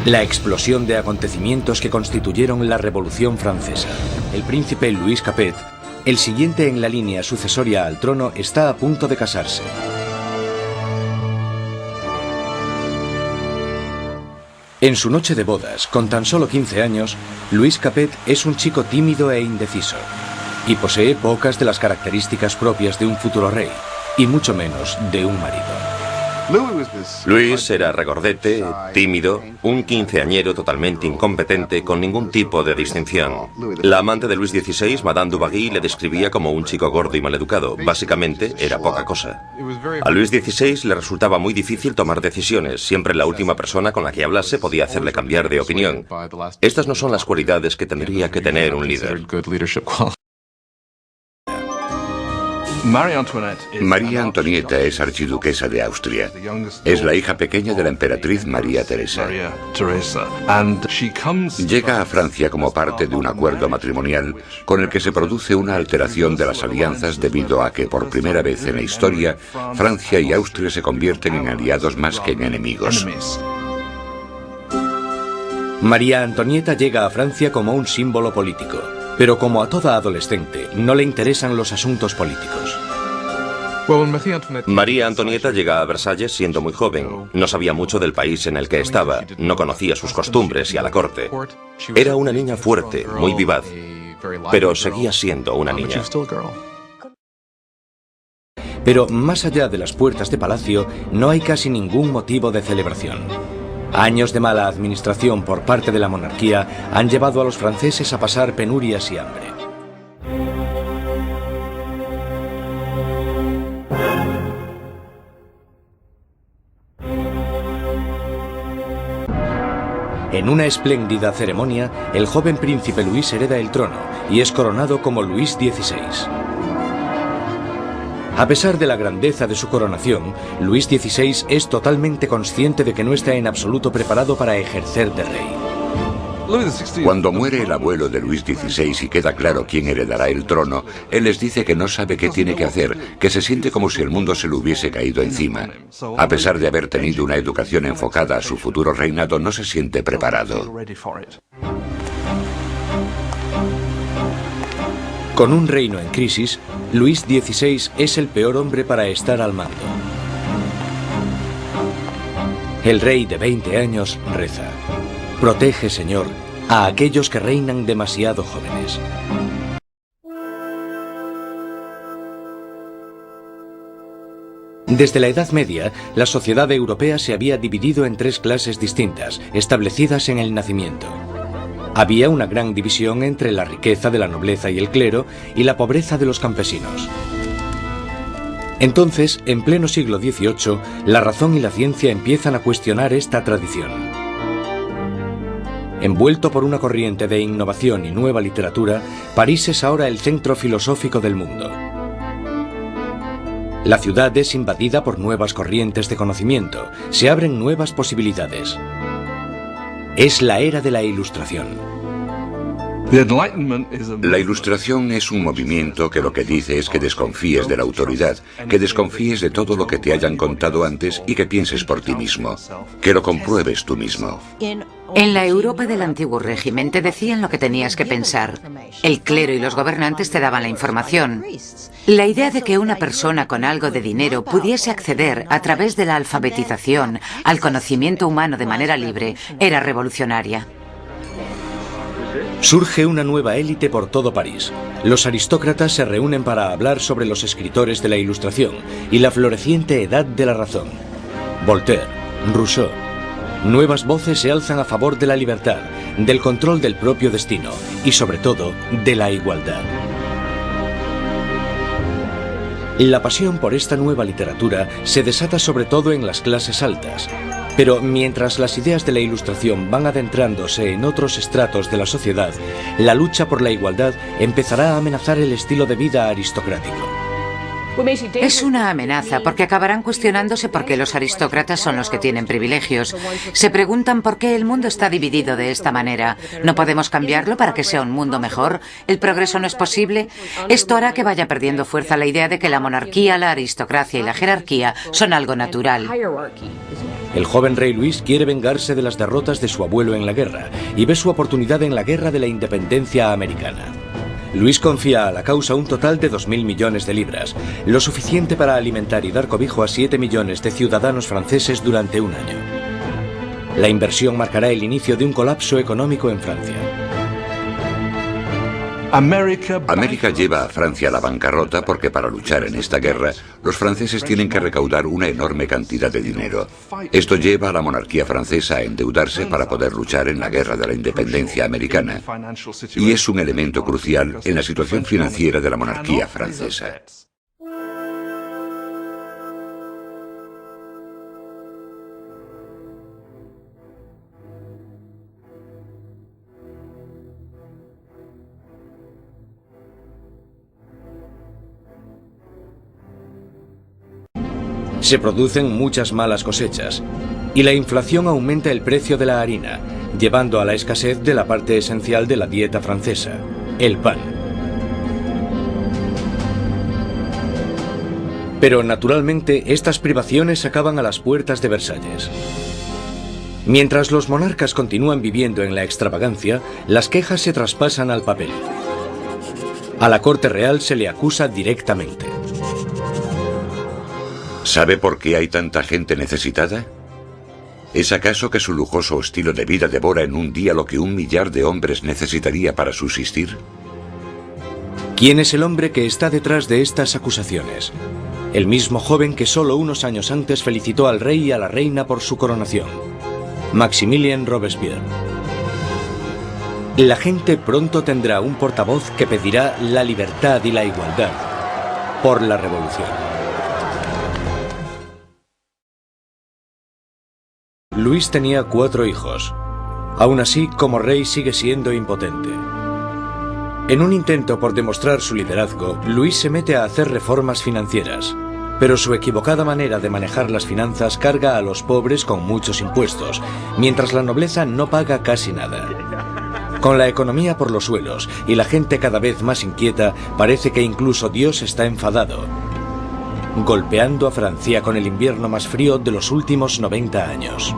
La explosión de acontecimientos que constituyeron la Revolución Francesa. El príncipe Louis Capet, el siguiente en la línea sucesoria al trono, está a punto de casarse. En su noche de bodas, con tan solo 15 años, Louis Capet es un chico tímido e indeciso, y posee pocas de las características propias de un futuro rey, y mucho menos de un marido. Louis era regordete, tímido, un quinceañero totalmente incompetente, con ningún tipo de distinción. La amante de Luis XVI, Madame Dubarry, le describía como un chico gordo y maleducado. Básicamente, era poca cosa. A Luis XVI le resultaba muy difícil tomar decisiones. Siempre la última persona con la que hablase podía hacerle cambiar de opinión. Estas no son las cualidades que tendría que tener un líder. María Antonieta es archiduquesa de Austria. Es la hija pequeña de la emperatriz María Teresa. Llega a Francia como parte de un acuerdo matrimonial con el que se produce una alteración de las alianzas debido a que por primera vez en la historia Francia y Austria se convierten en aliados más que en enemigos. María Antonieta llega a Francia como un símbolo político, pero como a toda adolescente, no le interesan los asuntos políticos. María Antonieta llega a Versalles siendo muy joven. No sabía mucho del país en el que estaba, no conocía sus costumbres y a la corte. Era una niña fuerte, muy vivaz, pero seguía siendo una niña. Pero más allá de las puertas de palacio, no hay casi ningún motivo de celebración. Años de mala administración por parte de la monarquía han llevado a los franceses a pasar penurias y hambre. En una espléndida ceremonia, el joven príncipe Luis hereda el trono y es coronado como Luis XVI. A pesar de la grandeza de su coronación, Luis XVI es totalmente consciente de que no está en absoluto preparado para ejercer de rey. Cuando muere el abuelo de Luis XVI y queda claro quién heredará el trono, él les dice que no sabe qué tiene que hacer, que se siente como si el mundo se le hubiese caído encima. A pesar de haber tenido una educación enfocada a su futuro reinado, no se siente preparado. Con un reino en crisis, Luis XVI es el peor hombre para estar al mando. El rey de 20 años reza: protege, Señor, a aquellos que reinan demasiado jóvenes. Desde la Edad Media, la sociedad europea se había dividido en tres clases distintas, establecidas en el nacimiento. Había una gran división entre la riqueza de la nobleza y el clero y la pobreza de los campesinos. Entonces, en pleno siglo XVIII, la razón y la ciencia empiezan a cuestionar esta tradición. Envuelto por una corriente de innovación y nueva literatura, París es ahora el centro filosófico del mundo. La ciudad es invadida por nuevas corrientes de conocimiento, se abren nuevas posibilidades. Es la era de la Ilustración. La Ilustración es un movimiento que lo que dice es que desconfíes de la autoridad, que desconfíes de todo lo que te hayan contado antes y que pienses por ti mismo, que lo compruebes tú mismo. En la Europa del antiguo régimen te decían lo que tenías que pensar. El clero y los gobernantes te daban la información. La idea de que una persona con algo de dinero pudiese acceder a través de la alfabetización al conocimiento humano de manera libre era revolucionaria. Surge una nueva élite por todo París. Los aristócratas se reúnen para hablar sobre los escritores de la Ilustración y la floreciente edad de la razón. Voltaire, Rousseau. Nuevas voces se alzan a favor de la libertad, del control del propio destino y, sobre todo, de la igualdad. La pasión por esta nueva literatura se desata sobre todo en las clases altas. Pero mientras las ideas de la Ilustración van adentrándose en otros estratos de la sociedad, la lucha por la igualdad empezará a amenazar el estilo de vida aristocrático. Es una amenaza porque acabarán cuestionándose por qué los aristócratas son los que tienen privilegios. Se preguntan por qué el mundo está dividido de esta manera. ¿No podemos cambiarlo para que sea un mundo mejor? ¿El progreso no es posible? Esto hará que vaya perdiendo fuerza la idea de que la monarquía, la aristocracia y la jerarquía son algo natural. El joven rey Luis quiere vengarse de las derrotas de su abuelo en la guerra y ve su oportunidad en la guerra de la independencia americana. Luis confía a la causa un total de 2.000 millones de libras, lo suficiente para alimentar y dar cobijo a 7 millones de ciudadanos franceses durante un año. La inversión marcará el inicio de un colapso económico en Francia. América lleva a Francia a la bancarrota porque para luchar en esta guerra, los franceses tienen que recaudar una enorme cantidad de dinero. Esto lleva a la monarquía francesa a endeudarse para poder luchar en la guerra de la independencia americana. Y es un elemento crucial en la situación financiera de la monarquía francesa. Se producen muchas malas cosechas y la inflación aumenta el precio de la harina, llevando a la escasez de la parte esencial de la dieta francesa, el pan. Pero naturalmente estas privaciones acaban a las puertas de Versalles. Mientras los monarcas continúan viviendo en la extravagancia, las quejas se traspasan al papel. A la corte real se le acusa directamente. ¿Sabe por qué hay tanta gente necesitada? ¿Es acaso que su lujoso estilo de vida devora en un día lo que 1 millar de hombres necesitaría para subsistir? ¿Quién es el hombre que está detrás de estas acusaciones? El mismo joven que solo unos años antes felicitó al rey y a la reina por su coronación, Maximilien Robespierre. La gente pronto tendrá un portavoz que pedirá la libertad y la igualdad por la revolución. Luis tenía 4 hijos. Aún así, como rey sigue siendo impotente. En un intento por demostrar su liderazgo, Luis se mete a hacer reformas financieras. Pero su equivocada manera de manejar las finanzas carga a los pobres con muchos impuestos, mientras la nobleza no paga casi nada. Con la economía por los suelos y la gente cada vez más inquieta, parece que incluso Dios está enfadado, golpeando a Francia con el invierno más frío de los últimos 90 años.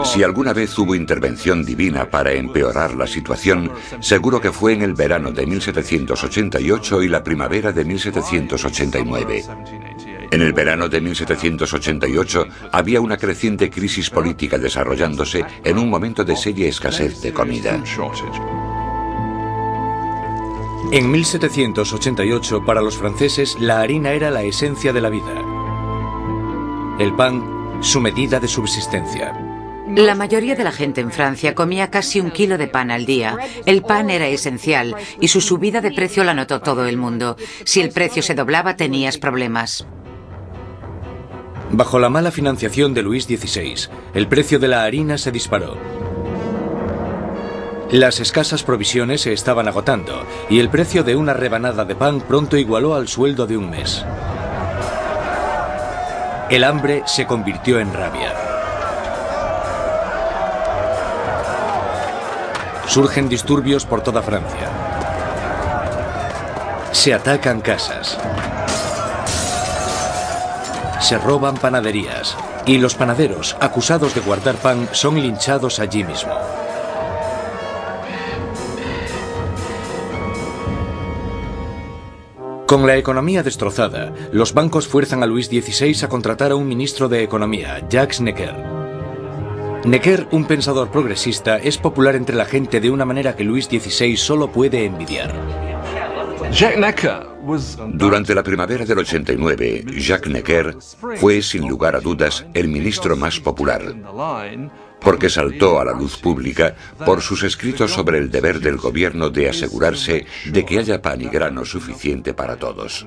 Si alguna vez hubo intervención divina para empeorar la situación, seguro que fue en el verano de 1788 y la primavera de 1789. En el verano de 1788 había una creciente crisis política desarrollándose en un momento de seria escasez de comida. En 1788, para los franceses, la harina era la esencia de la vida. El pan, su medida de subsistencia. La mayoría de la gente en Francia comía casi 1 kilo de pan al día. El pan era esencial y su subida de precio la notó todo el mundo. Si el precio se doblaba, tenías problemas. Bajo la mala financiación de Luis XVI, el precio de la harina se disparó. Las escasas provisiones se estaban agotando y el precio de una rebanada de pan pronto igualó al sueldo de un mes. El hambre se convirtió en rabia. Surgen disturbios por toda Francia. Se atacan casas. Se roban panaderías. Y los panaderos, acusados de guardar pan, son linchados allí mismo. Con la economía destrozada, los bancos fuerzan a Luis XVI a contratar a un ministro de Economía, Jacques Necker. Necker, un pensador progresista, es popular entre la gente de una manera que Luis XVI solo puede envidiar. Durante la primavera del 89, Jacques Necker fue, sin lugar a dudas, el ministro más popular, porque saltó a la luz pública por sus escritos sobre el deber del gobierno de asegurarse de que haya pan y grano suficiente para todos.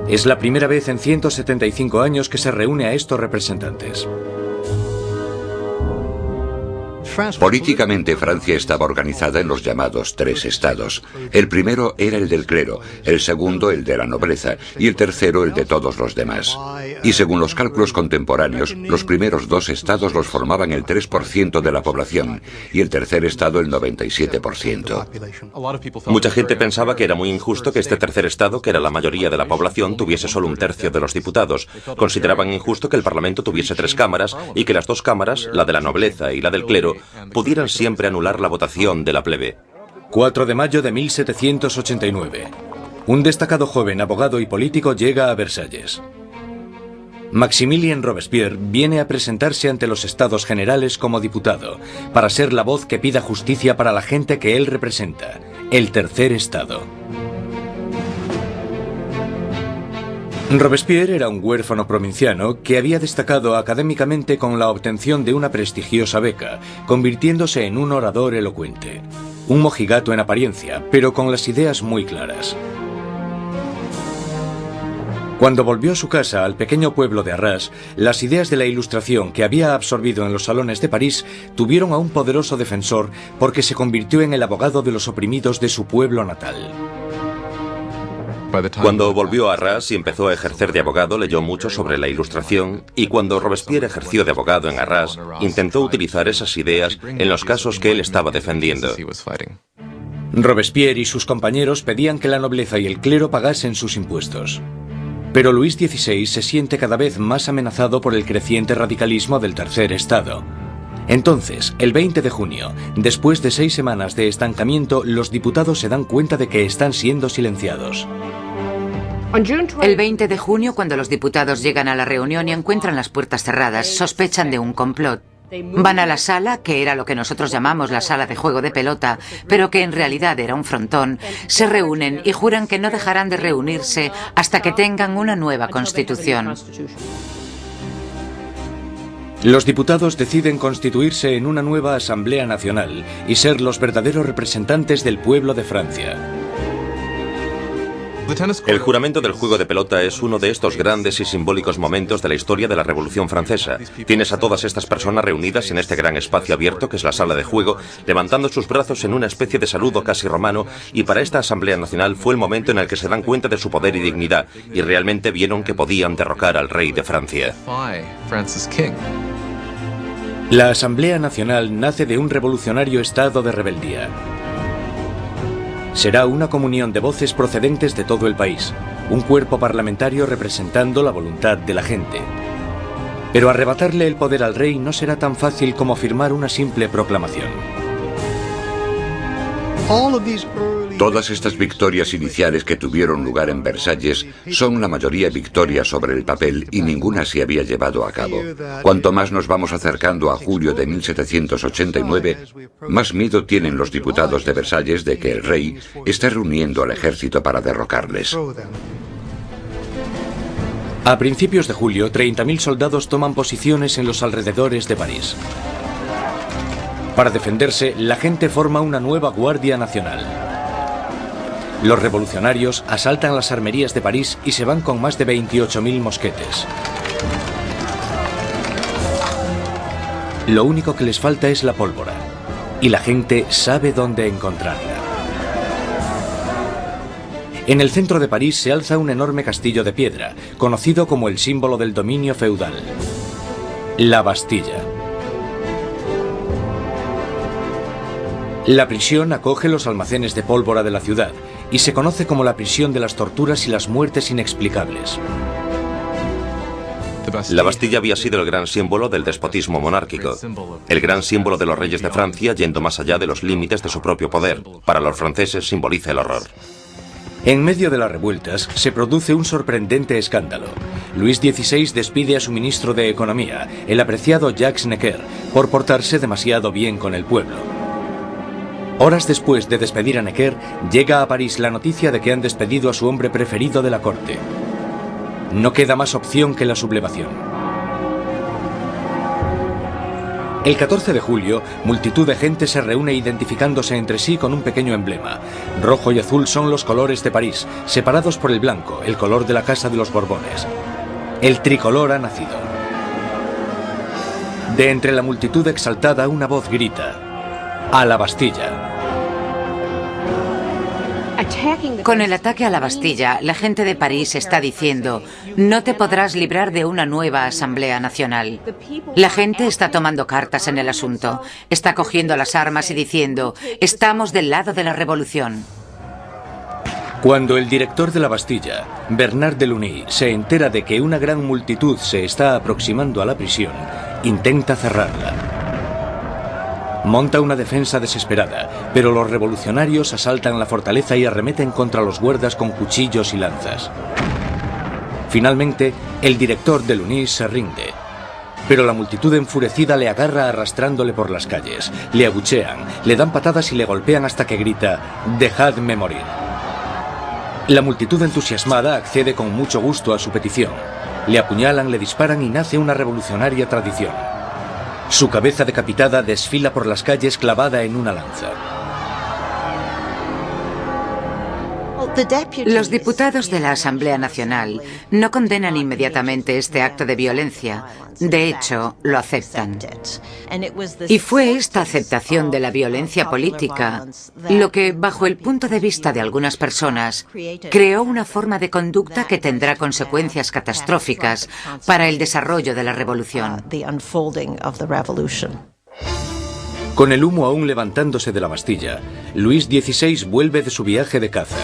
Es la primera vez en 175 años que se reúne a estos representantes. Políticamente, Francia estaba organizada en los llamados tres estados. El primero era el del clero, el segundo el de la nobleza y el tercero el de todos los demás. Y según los cálculos contemporáneos, los primeros dos estados los formaban el 3% de la población y el tercer estado el 97%. Mucha gente pensaba que era muy injusto que este tercer estado, que era la mayoría de la población, tuviese solo un tercio de los diputados. Consideraban injusto que el Parlamento tuviese 3 cámaras y que las 2 cámaras, la de la nobleza y la del clero, pudieran siempre anular la votación de la plebe. 4 de mayo de 1789. Un destacado joven abogado y político llega a Versalles. Maximilien Robespierre viene a presentarse ante los Estados Generales como diputado, para ser la voz que pida justicia para la gente que él representa, el tercer estado. Robespierre era un huérfano provinciano que había destacado académicamente con la obtención de una prestigiosa beca, convirtiéndose en un orador elocuente. Un mojigato en apariencia, pero con las ideas muy claras. Cuando volvió a su casa, al pequeño pueblo de Arras, las ideas de la Ilustración que había absorbido en los salones de París tuvieron a un poderoso defensor porque se convirtió en el abogado de los oprimidos de su pueblo natal. Cuando volvió a Arras y empezó a ejercer de abogado, leyó mucho sobre la Ilustración, y cuando Robespierre ejerció de abogado en Arras, intentó utilizar esas ideas en los casos que él estaba defendiendo. Robespierre y sus compañeros pedían que la nobleza y el clero pagasen sus impuestos. Pero Luis XVI se siente cada vez más amenazado por el creciente radicalismo del tercer estado. Entonces, el 20 de junio, después de 6 semanas de estancamiento, los diputados se dan cuenta de que están siendo silenciados. El 20 de junio, cuando los diputados llegan a la reunión y encuentran las puertas cerradas, sospechan de un complot. Van a la sala, que era lo que nosotros llamamos la sala de juego de pelota, pero que en realidad era un frontón, se reúnen y juran que no dejarán de reunirse hasta que tengan una nueva constitución. Los diputados deciden constituirse en una nueva Asamblea Nacional y ser los verdaderos representantes del pueblo de Francia. El juramento del juego de pelota es uno de estos grandes y simbólicos momentos de la historia de la Revolución Francesa. Tienes a todas estas personas reunidas en este gran espacio abierto que es la sala de juego, levantando sus brazos en una especie de saludo casi romano, y para esta Asamblea Nacional fue el momento en el que se dan cuenta de su poder y dignidad, y realmente vieron que podían derrocar al rey de Francia. La Asamblea Nacional nace de un revolucionario estado de rebeldía. Será una comunión de voces procedentes de todo el país, un cuerpo parlamentario representando la voluntad de la gente. Pero arrebatarle el poder al rey no será tan fácil como firmar una simple proclamación. Todas estas victorias iniciales que tuvieron lugar en Versalles son la mayoría victorias sobre el papel y ninguna se había llevado a cabo. Cuanto más nos vamos acercando a julio de 1789, más miedo tienen los diputados de Versalles de que el rey esté reuniendo al ejército para derrocarles. A principios de julio, 30.000 soldados toman posiciones en los alrededores de París. Para defenderse, la gente forma una nueva Guardia Nacional. Los revolucionarios asaltan las armerías de París y se van con más de 28.000 mosquetes. Lo único que les falta es la pólvora, y la gente sabe dónde encontrarla. En el centro de París se alza un enorme castillo de piedra, conocido como el símbolo del dominio feudal, la Bastilla. La prisión acoge los almacenes de pólvora de la ciudad y se conoce como la prisión de las torturas y las muertes inexplicables. La Bastilla había sido el gran símbolo del despotismo monárquico, el gran símbolo de los reyes de Francia yendo más allá de los límites de su propio poder. Para los franceses simboliza el horror. En medio de las revueltas se produce un sorprendente escándalo. Luis XVI despide a su ministro de Economía, el apreciado Jacques Necker, por portarse demasiado bien con el pueblo. Horas después de despedir a Necker, llega a París la noticia de que han despedido a su hombre preferido de la corte. No queda más opción que la sublevación. El 14 de julio, multitud de gente se reúne identificándose entre sí con un pequeño emblema. Rojo y azul son los colores de París, separados por el blanco, el color de la Casa de los Borbones. El tricolor ha nacido. De entre la multitud exaltada, una voz grita: ¡A la Bastilla! Con el ataque a la Bastilla, la gente de París está diciendo: no te podrás librar de una nueva Asamblea Nacional. La gente está tomando cartas en el asunto, está cogiendo las armas y diciendo: estamos del lado de la revolución. Cuando el director de la Bastilla, Bernard Delaunay, se entera de que una gran multitud se está aproximando a la prisión, intenta cerrarla. Monta una defensa desesperada, pero los revolucionarios asaltan la fortaleza y arremeten contra los guardas con cuchillos y lanzas. Finalmente, el director Delaunay se rinde, pero la multitud enfurecida le agarra arrastrándole por las calles, le abuchean, le dan patadas y le golpean hasta que grita: «¡Dejadme morir!». La multitud entusiasmada accede con mucho gusto a su petición. Le apuñalan, le disparan y nace una revolucionaria tradición. Su cabeza decapitada desfila por las calles clavada en una lanza. Los diputados de la Asamblea Nacional no condenan inmediatamente este acto de violencia. De hecho, lo aceptan. Y fue esta aceptación de la violencia política lo que, bajo el punto de vista de algunas personas, creó una forma de conducta que tendrá consecuencias catastróficas para el desarrollo de la revolución. Con el humo aún levantándose de la Bastilla, Luis XVI vuelve de su viaje de caza.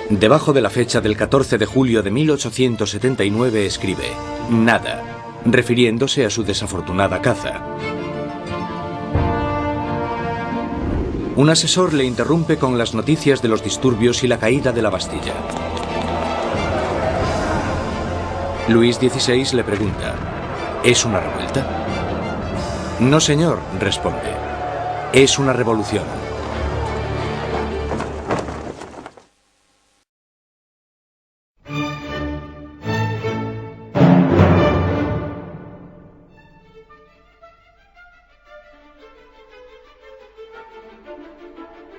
Debajo de la fecha del 14 de julio de 1879 escribe: «Nada», refiriéndose a su desafortunada caza. Un asesor le interrumpe con las noticias de los disturbios y la caída de la Bastilla. Luis XVI le pregunta: ¿es una revuelta? «No, señor», responde. «Es una revolución».